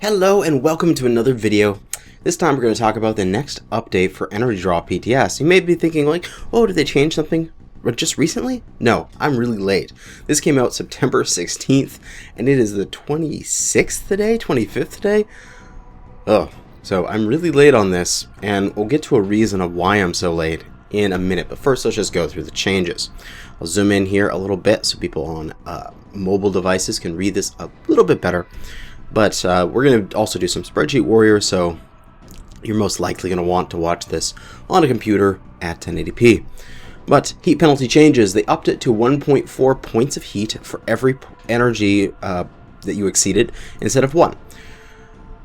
Hello and welcome to another video. This time we're going to talk about the next update for Draw PTS. You may be thinking like, oh, did they change something just recently? No, I'm really late. This came out September 16th and it is the 26th today, 25th today. Oh, so I'm really late on this and we'll get to a reason of why I'm so late in a minute. But first let's just go through the changes. I'll zoom in here a little bit so people on mobile devices can read this a little bit better. But we're going to also do some Spreadsheet Warrior, so you're most likely going to want to watch this on a computer at 1080p. But heat penalty changes. They upped it to 1.4 points of heat for every energy that you exceeded instead of 1.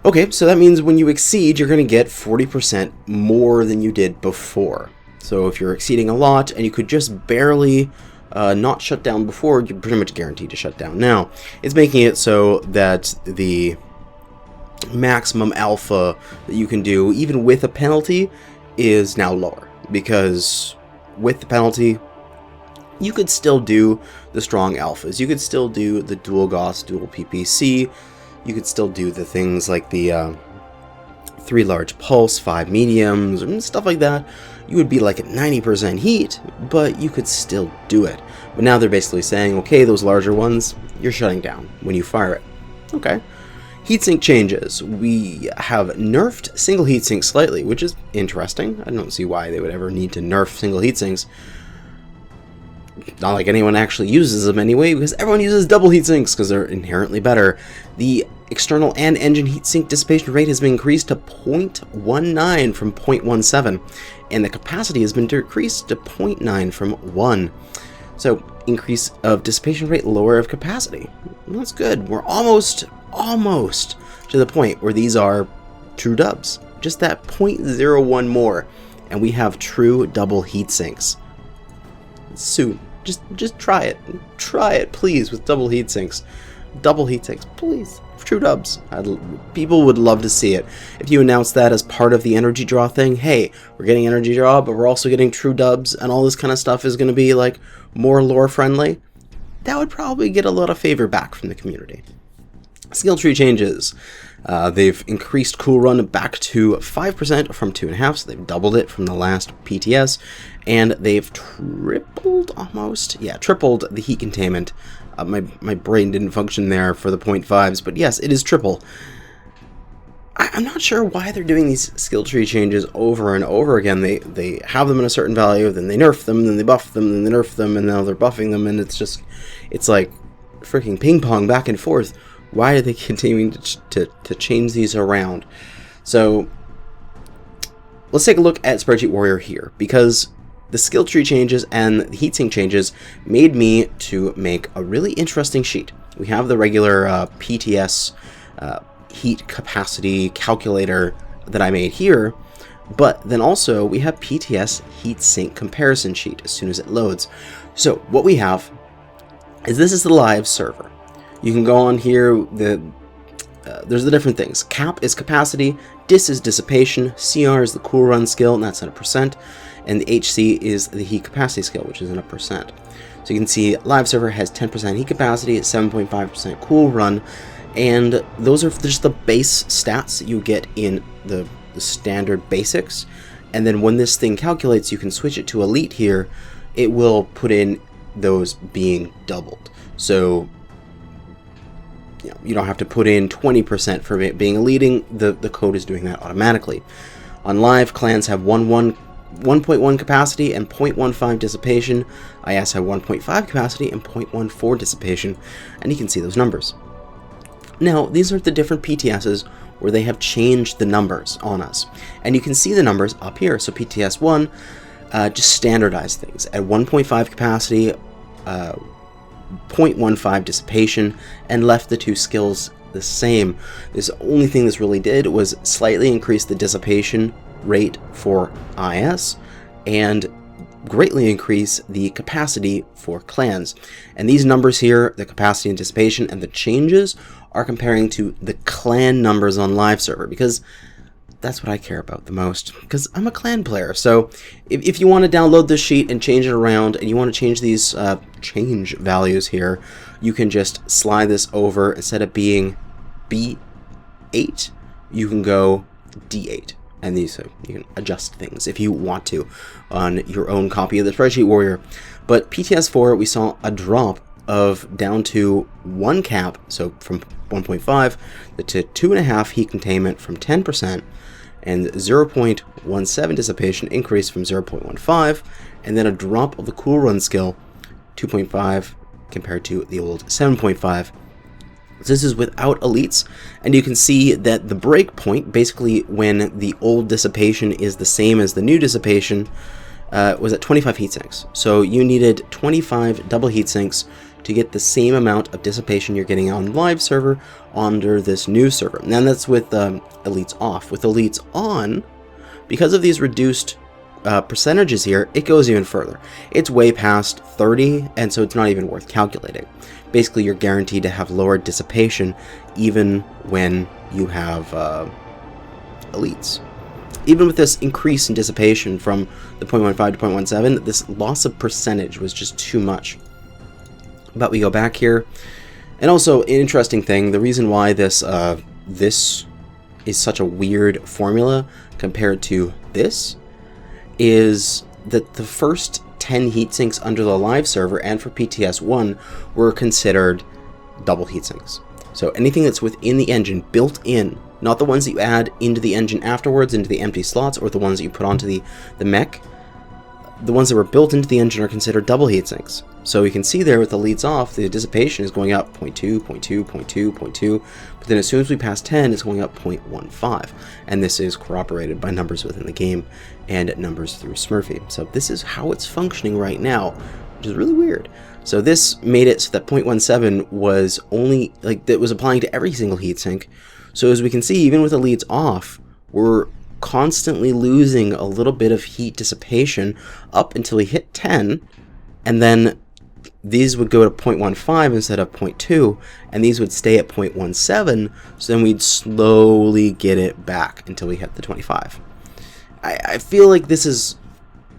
Okay, so that means when you exceed, you're going to get 40% more than you did before. So if you're exceeding a lot and you could just barely not shut down before, you're pretty much guaranteed to shut down now. It's making it so that the maximum alpha that you can do, even with a penalty, is now lower. Because with the penalty, you could still do the strong alphas. You could still do the dual GOS, dual PPC. You could still do the things like the 3 large pulse, 5 mediums, and stuff like that. You would be like at 90% heat, but you could still do it. But now they're basically saying, okay, those larger ones, you're shutting down when you fire it. Okay. Heatsink changes. We have nerfed single heatsink slightly, which is interesting. I don't see why they would ever need to nerf single heatsinks. Not like anyone actually uses them anyway, because everyone uses double heatsinks because they're inherently better. The external and engine heatsink dissipation rate has been increased to 0.19 from 0.17, and the capacity has been decreased to 0.9 from 1. So, increase of dissipation rate, lower of capacity. Well, that's good. We're almost to the point where these are true dubs. Just that 0.01 more, and we have true double heatsinks. Soon. Just try it. Try it, please, with double heatsinks. Double heatsinks, please. True dubs. People would love to see it. If you announce that as part of the energy draw thing, hey, we're getting energy draw, but we're also getting true dubs, and all this kind of stuff is going to be like more lore friendly, that would probably get a lot of favor back from the community. Skill tree changes. They've increased cool run back to 5% from 2.5%, so they've doubled it from the last PTS, and they've tripled the heat containment. My brain didn't function there for the 0.5s, but yes, it is triple. I'm not sure why they're doing these skill tree changes over and over again. They have them in a certain value, then they nerf them, then they buff them, then they nerf them, and now they're buffing them, and it's like freaking ping pong back and forth. Why are they continuing to change these around? So let's take a look at Spreadsheet Warrior here, because the skill tree changes and the heatsink changes made me to make a really interesting sheet. We have the regular PTS heat capacity calculator that I made here, but then also we have PTS heatsink comparison sheet as soon as it loads. So what we have is this is the live server. You can go on here, there's the different things. Cap is capacity, dis is dissipation, CR is the cool run skill, and that's at a percent, and the HC is the heat capacity skill, which is in a percent. So you can see live server has 10% heat capacity, 7.5% cool run, and those are just the base stats that you get in the standard basics. And then when this thing calculates, you can switch it to elite here, it will put in those being doubled. So you don't have to put in 20% for it being elite. The code is doing that automatically. On live, clans have 1.1 capacity and 0.15 dissipation. IS have 1.5 capacity and 0.14 dissipation, and you can see those numbers. Now, these are the different PTSs where they have changed the numbers on us, and you can see the numbers up here. So PTS 1 just standardized things at 1.5 capacity, 0.15 dissipation, and left the two skills the same. The only thing this really did was slightly increase the dissipation rate for IS and greatly increase the capacity for clans. And these numbers here, the capacity and dissipation and the changes, are comparing to the clan numbers on live server, because that's what I care about the most, because I'm a clan player. So if you want to download this sheet and change it around, and you want to change these change values here, you can just slide this over. Instead of being 8, you can go D8. And these, so you can adjust things if you want to on your own copy of the Spreadsheet Warrior. But PTS 4, we saw a drop of down to 1 cap, so from 1.5 to 2.5 heat containment from 10%, and 0.17 dissipation increase from 0.15, and then a drop of the cool run skill, 2.5 compared to the old 7.5. This is without elites, and you can see that the break point, basically when the old dissipation is the same as the new dissipation, was at 25 heatsinks. So you needed 25 double heatsinks to get the same amount of dissipation you're getting on live server under this new server. And that's with elites off. With elites on, because of these reduced percentages here, it goes even further. It's way past 30, and so it's not even worth calculating. Basically, you're guaranteed to have lower dissipation even when you have elites. Even with this increase in dissipation from the 0.15 to 0.17, this loss of percentage was just too much. But we go back here, and also an interesting thing, the reason why this this is such a weird formula compared to this is that the first 10 heatsinks under the live server and for PTS 1 were considered double heatsinks. So anything that's within the engine, built in, not the ones that you add into the engine afterwards, into the empty slots, or the ones that you put onto the mech, the ones that were built into the engine are considered double heatsinks. So you can see there with the leads off, the dissipation is going up 0.2, 0.2, 0.2, 0.2, but then as soon as we pass 10, it's going up 0.15. And this is corroborated by numbers within the game and numbers through Smurfy. So this is how it's functioning right now, which is really weird. So this made it so that 0.17 was only, like, that was applying to every single heatsink. So as we can see, even with the leads off, we're constantly losing a little bit of heat dissipation up until we hit 10, and then these would go to 0.15 instead of 0.2, and these would stay at 0.17, so then we'd slowly get it back until we hit the 25. I feel like this is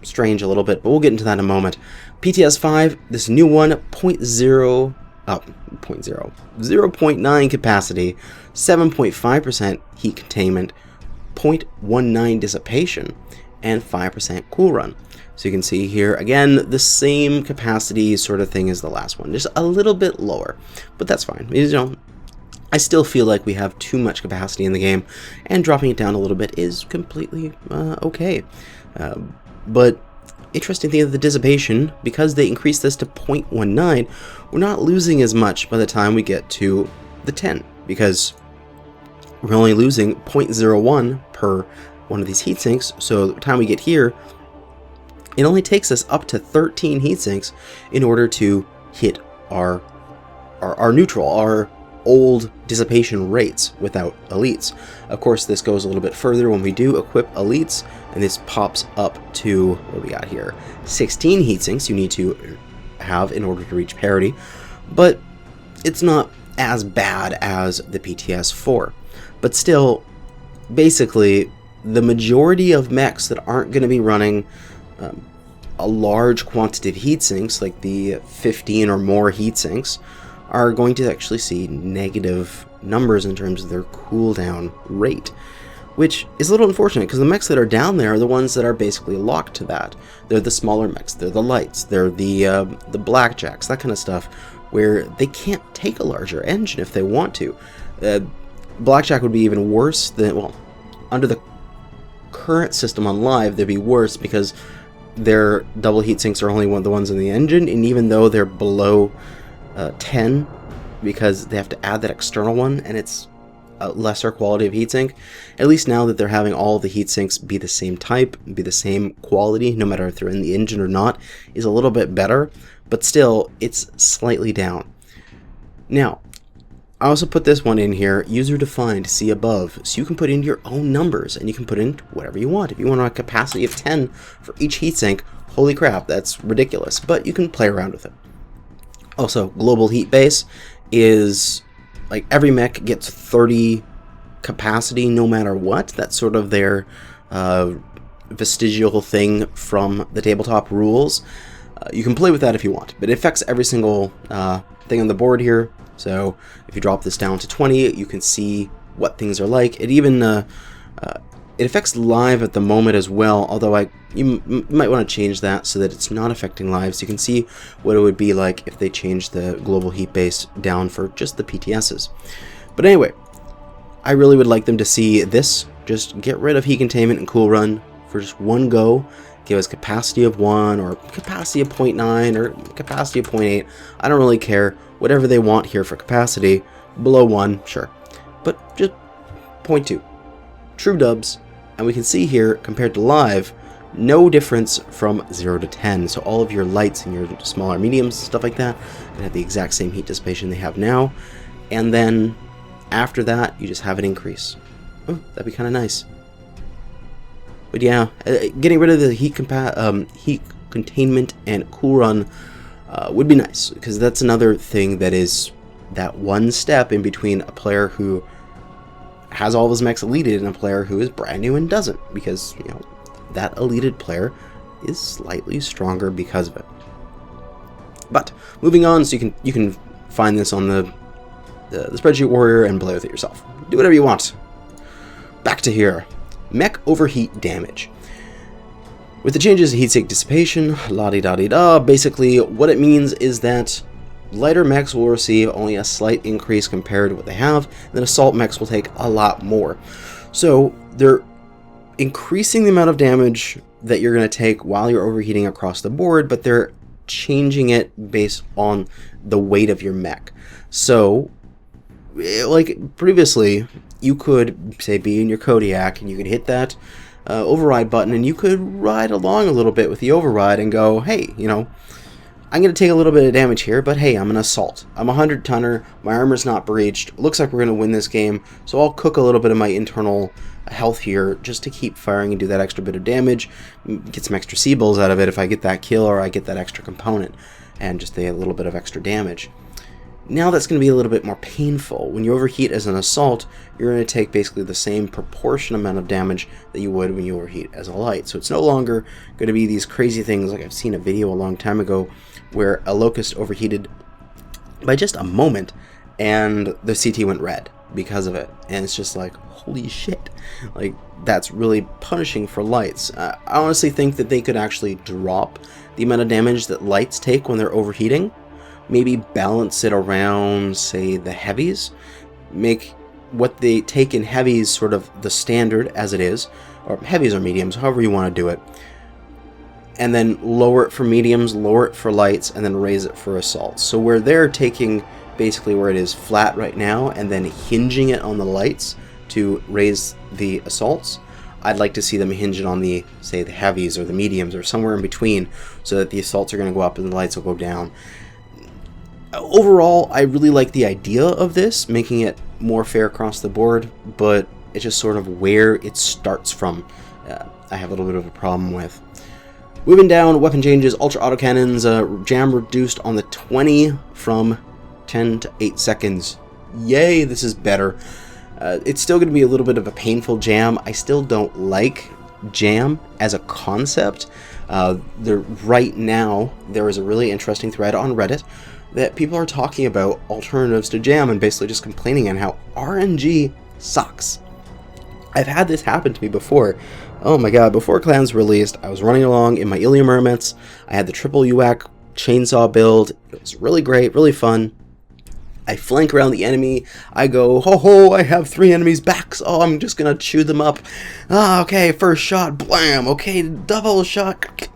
strange a little bit, but we'll get into that in a moment. PTS 5, this new one, 0.9 capacity, 7.5% heat containment, 0.19 dissipation, and 5% cool run. So you can see here, again, the same capacity sort of thing as the last one, just a little bit lower, but that's fine. You know, I still feel like we have too much capacity in the game, and dropping it down a little bit is completely okay. But interesting thing of the dissipation, because they increased this to 0.19, we're not losing as much by the time we get to the 10, because we're only losing 0.01 per one of these heatsinks. So by the time we get here, it only takes us up to 13 heatsinks in order to hit our neutral, our old dissipation rates without elites. Of course, this goes a little bit further when we do equip elites, and this pops up to, what do we got here, 16 heatsinks you need to have in order to reach parity, but it's not as bad as the PTS 4. But still, basically, the majority of mechs that aren't going to be running a large quantity of heatsinks, like the 15 or more heatsinks, are going to actually see negative numbers in terms of their cooldown rate, which is a little unfortunate because the mechs that are down there are the ones that are basically locked to that. They're the smaller mechs, they're the lights, they're the blackjacks, that kind of stuff, where they can't take a larger engine if they want to. Blackjack would be even worse than, well, under the current system on live, they'd be worse because their double heatsinks are only one of the ones in the engine, and even though they're below 10, because they have to add that external one, and it's a lesser quality of heatsink, at least now that they're having all the heatsinks be the same type, be the same quality, no matter if they're in the engine or not, is a little bit better, but still, it's slightly down. Now, I also put this one in here, user defined, see above, so you can put in your own numbers, and you can put in whatever you want. If you want a capacity of 10 for each heatsink, holy crap, that's ridiculous, but you can play around with it. Also, global heat base is, like, every mech gets 30 capacity no matter what. That's sort of their vestigial thing from the tabletop rules. You can play with that if you want, but it affects every single thing on the board here. So if you drop this down to 20, you can see what things are like. It even it affects live at the moment as well, although you might want to change that so that it's not affecting live, so you can see what it would be like if they changed the global heat base down for just the PTSs. But anyway, I really would like them to see this, just get rid of heat containment and cool run for just one go, give us capacity of 1 or capacity of 0.9 or capacity of 0.8, I don't really care, whatever they want here for capacity, below 1, sure, but just 0.2, true dubs. And we can see here, compared to live, no difference from 0 to 10. So all of your lights and your smaller mediums, stuff like that, can have the exact same heat dissipation they have now. And then after that, you just have an increase. Oh, that'd be kind of nice. But yeah, getting rid of the heat containment and cool run would be nice, because that's another thing that is that one step in between a player who has all of his mechs elited and a player who is brand new and doesn't, because, you know, that elited player is slightly stronger because of it. But moving on, so you can find this on the Spreadsheet Warrior and play with it yourself. Do whatever you want. Back to here. Mech Overheat damage. With the changes in heatsink dissipation, la-di-da-di-da, basically what it means is that lighter mechs will receive only a slight increase compared to what they have, and then assault mechs will take a lot more. So they're increasing the amount of damage that you're going to take while you're overheating across the board, but they're changing it based on the weight of your mech. So, like previously, you could, say, be in your Kodiak, and you could hit that override button, and you could ride along a little bit with the override and go, hey, you know, I'm going to take a little bit of damage here, but hey, I'm an assault. I'm a 100-tonner, my armor's not breached, looks like we're going to win this game, so I'll cook a little bit of my internal health here just to keep firing and do that extra bit of damage, get some extra C-bills out of it if I get that kill or I get that extra component, and just a little bit of extra damage. Now that's going to be a little bit more painful. When you overheat as an assault, you're going to take basically the same proportion amount of damage that you would when you overheat as a light. So it's no longer going to be these crazy things like I've seen a video a long time ago where a Locust overheated by just a moment and the CT went red because of it. And it's just like, holy shit. Like, that's really punishing for lights. I honestly think that they could actually drop the amount of damage that lights take when they're overheating. Maybe balance it around, say, the heavies. Make what they take in heavies sort of the standard as it is, or heavies or mediums, however you want to do it. And then lower it for mediums, lower it for lights, and then raise it for assaults. So where they're taking basically where it is flat right now, and then hinging it on the lights to raise the assaults, I'd like to see them hinge it on the, say, the heavies or the mediums or somewhere in between, so that the assaults are going to go up and the lights will go down. Overall, I really like the idea of this, making it more fair across the board, but it's just sort of where it starts from. I have a little bit of a problem with. Moving down, weapon changes, ultra autocannons, jam reduced on the 20 from 10 to 8 seconds. Yay, this is better. It's still going to be a little bit of a painful jam. I still don't like jam as a concept. Right now, there is a really interesting thread on Reddit that people are talking about alternatives to jam and basically just complaining on how RNG sucks. I've had this happen to me before. Oh my god, before Clans released, I was running along in my Ilium Mermets. I had the triple UAC chainsaw build. It was really great, really fun. I flank around the enemy. I go, ho ho, I have 3 enemies backs. Oh, I'm just gonna chew them up. Ah, okay, first shot, blam. Okay, double shot.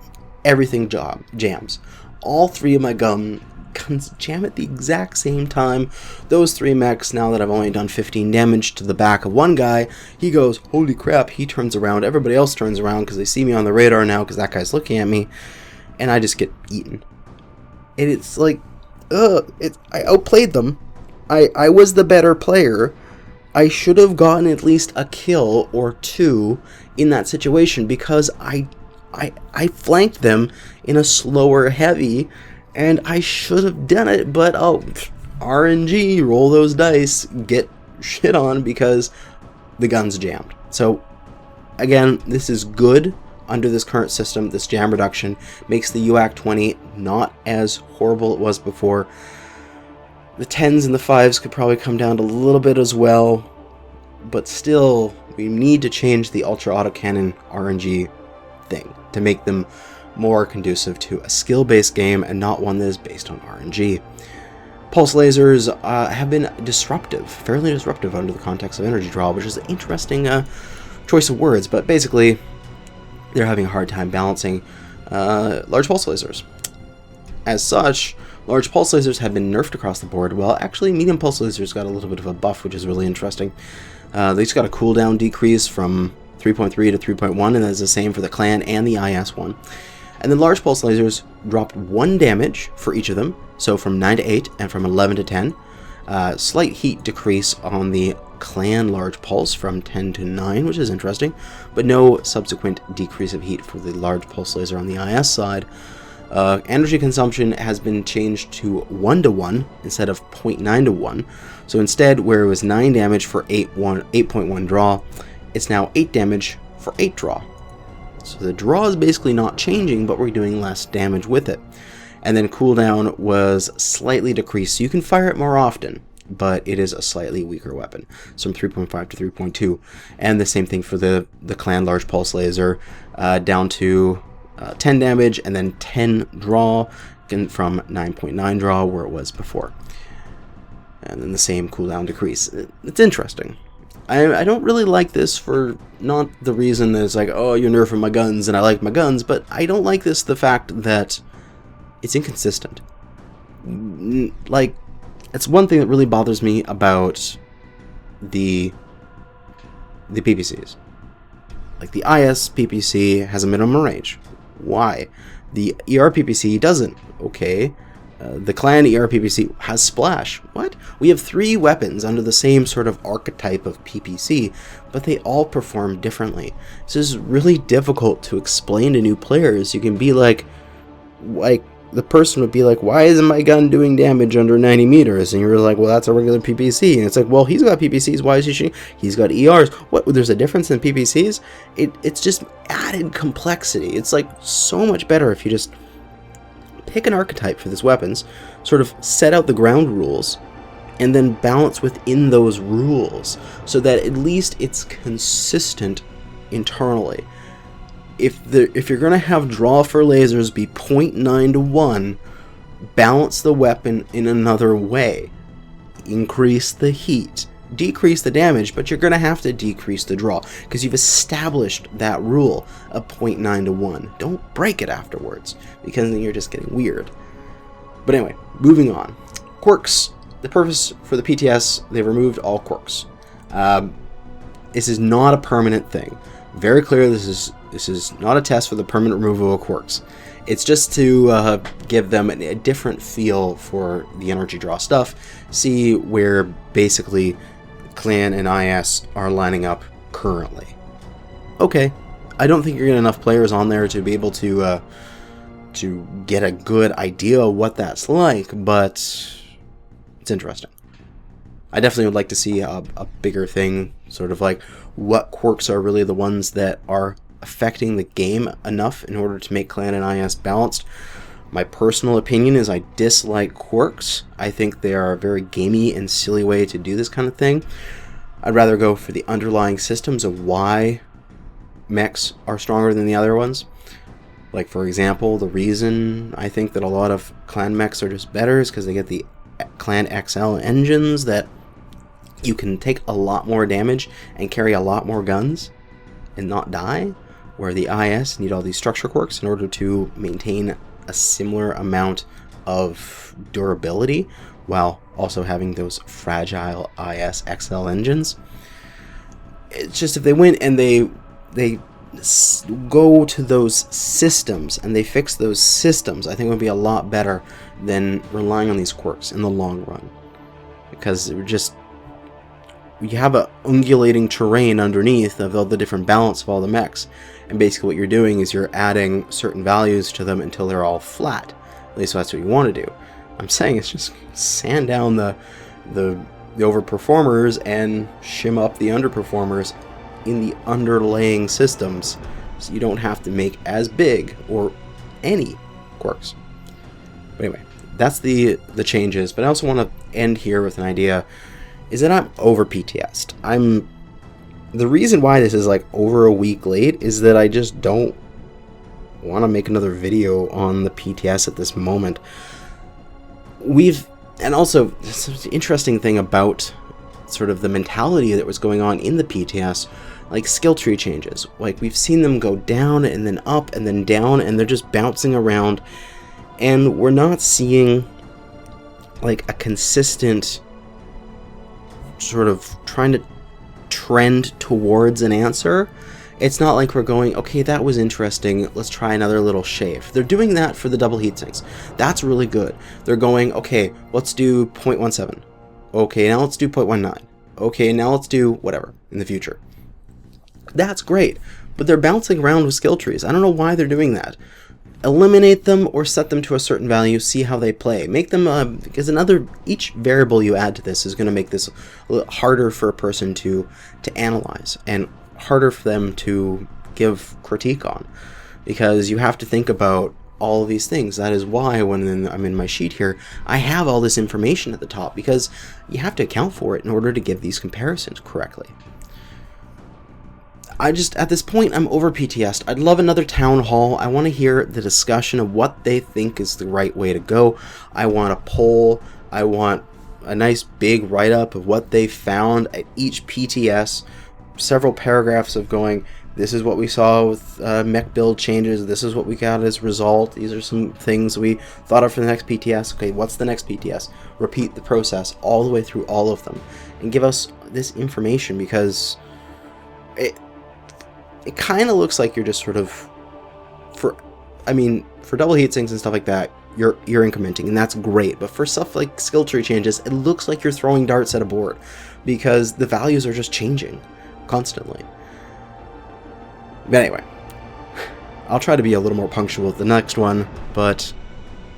Everything jams. All 3 of my guns jam at the exact same time. Those 3 mechs, now that I've only done 15 damage to the back of one guy, he goes, holy crap, he turns around, everybody else turns around because they see me on the radar now because that guy's looking at me, and I just get eaten. And it's like, I outplayed them. I was the better player. I should have gotten at least a kill or 2 in that situation because I flanked them in a slower heavy, and I should have done it, but RNG, roll those dice, get shit on because the gun's jammed. So again, this is good under this current system. This jam reduction makes the UAC 20 not as horrible it was before. The 10s and the 5s could probably come down a little bit as well. but still, we need to change the Ultra Autocannon RNG thing to make them more conducive to a skill-based game and not one that is based on RNG. Pulse lasers have been disruptive, fairly disruptive under the context of energy draw, which is an interesting choice of words, but basically they're having a hard time balancing large pulse lasers. As such, large pulse lasers have been nerfed across the board, while actually medium pulse lasers got a little bit of a buff, which is really interesting. They just got a cooldown decrease from 3.3 to 3.1, and that's the same for the clan and the IS one. And then large pulse lasers dropped 1 damage for each of them, so from 9 to 8 and from 11 to 10. Slight heat decrease on the clan large pulse from 10 to 9, which is interesting, but no subsequent decrease of heat for the large pulse laser on the IS side. Energy consumption has been changed to 1 to 1 instead of 0.9 to 1. So instead, where it was 9 damage for 8.1 draw, it's now 8 damage for 8 draw. So the draw is basically not changing, but we're doing less damage with it. And then cooldown was slightly decreased, so you can fire it more often, but it is a slightly weaker weapon. So from 3.5 to 3.2. And the same thing for the clan large pulse laser, down to 10 damage and then 10 draw from 9.9 draw where it was before. And then the same cooldown decrease. It's interesting. I don't really like this for not the reason that it's like, oh, you're nerfing my guns and I like my guns, but I don't like this the fact that it's inconsistent. Like, it's one thing that really bothers me about the PPCs. Like, the IS PPC has a minimum range. Why? The ER PPC doesn't. Okay. The clan ER PPC has splash. What? We have 3 weapons under the same sort of archetype of PPC, but they all perform differently. This is really difficult to explain to new players. You can be like the person would be like, why isn't my gun doing damage under 90 meters? And you're like, well, that's a regular PPC. And it's like, well, he's got PPCs. Why is he shooting? He's got ERs. What? There's a difference in PPCs? It's just added complexity. It's like so much better if you just pick an archetype for these weapons, sort of set out the ground rules, and then balance within those rules so that at least it's consistent internally. If you're going to have draw for lasers be 0.9 to 1, balance the weapon in another way. Increase the heat. Decrease the damage, but you're going to have to decrease the draw because you've established that rule of 0.9 to 1. Don't break it afterwards because then you're just getting weird. But anyway, moving on. Quirks. The purpose for the PTS, they've removed all quirks. This is not a permanent thing. Very clear, this is not a test for the permanent removal of quirks. It's just to give them a different feel for the energy draw stuff. See where basically Clan and IS are lining up currently. Okay, I don't think you're getting enough players on there to be able to get a good idea of what that's like, but it's interesting. I definitely would like to see a bigger thing, sort of like what quirks are really the ones that are affecting the game enough in order to make Clan and IS balanced. My personal opinion is I dislike quirks. I think they are a very gamey and silly way to do this kind of thing. I'd rather go for the underlying systems of why mechs are stronger than the other ones. Like, for example, the reason I think that a lot of Clan mechs are just better is because they get the Clan XL engines that you can take a lot more damage and carry a lot more guns and not die, where the IS need all these structure quirks in order to maintain a similar amount of durability while also having those fragile IS XL engines. It's just if they went and they go to those systems and they fix those systems, I think it would be a lot better than relying on these quirks in the long run, because it would just, you have a undulating terrain underneath of all the different balance of all the mechs, and basically what you're doing is you're adding certain values to them until they're all flat. At least that's what you want to do. I'm saying it's just sand down the overperformers and shim up the underperformers in the underlaying systems, so you don't have to make as big or any quirks. But anyway, that's the changes. But I also want to end here with an idea, is that I'm over PTS'd. I'm The reason why this is like over a week late is that I just don't want to make another video on the PTS at this moment. And also, the interesting thing about sort of the mentality that was going on in the PTS, like skill tree changes. Like, we've seen them go down and then up and then down, and they're just bouncing around. And we're not seeing like a consistent sort of trying to trend towards an answer. It's not like we're going, okay, that was interesting, let's try another little shave. They're doing that for the double heat sinks. That's really good. They're going, okay, let's do 0.17. Okay, now let's do 0.19. Okay, now let's do whatever in the future. That's great, but they're bouncing around with skill trees. I don't know why they're doing that. Eliminate them or set them to a certain value, see how they play. Make them, because each variable you add to this is going to make this a little harder for a person to analyze, and harder for them to give critique on, because you have to think about all of these things. That is why when I'm in my sheet here, I have all this information at the top, because you have to account for it in order to give these comparisons correctly. At this point, I'm over PTS'd. I'd love another town hall. I want to hear the discussion of what they think is the right way to go. I want a poll. I want a nice big write-up of what they found at each PTS. Several paragraphs of going, this is what we saw with mech build changes, this is what we got as a result, these are some things we thought of for the next PTS. Okay, what's the next PTS? Repeat the process all the way through all of them and give us this information, because it kind of looks like you're just sort of, for double heat sinks and stuff like that, you're incrementing, and that's great. But for stuff like skill tree changes, it looks like you're throwing darts at a board, because the values are just changing constantly. But anyway, I'll try to be a little more punctual with the next one, but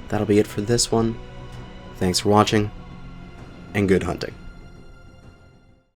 that'll be it for this one. Thanks for watching, and good hunting.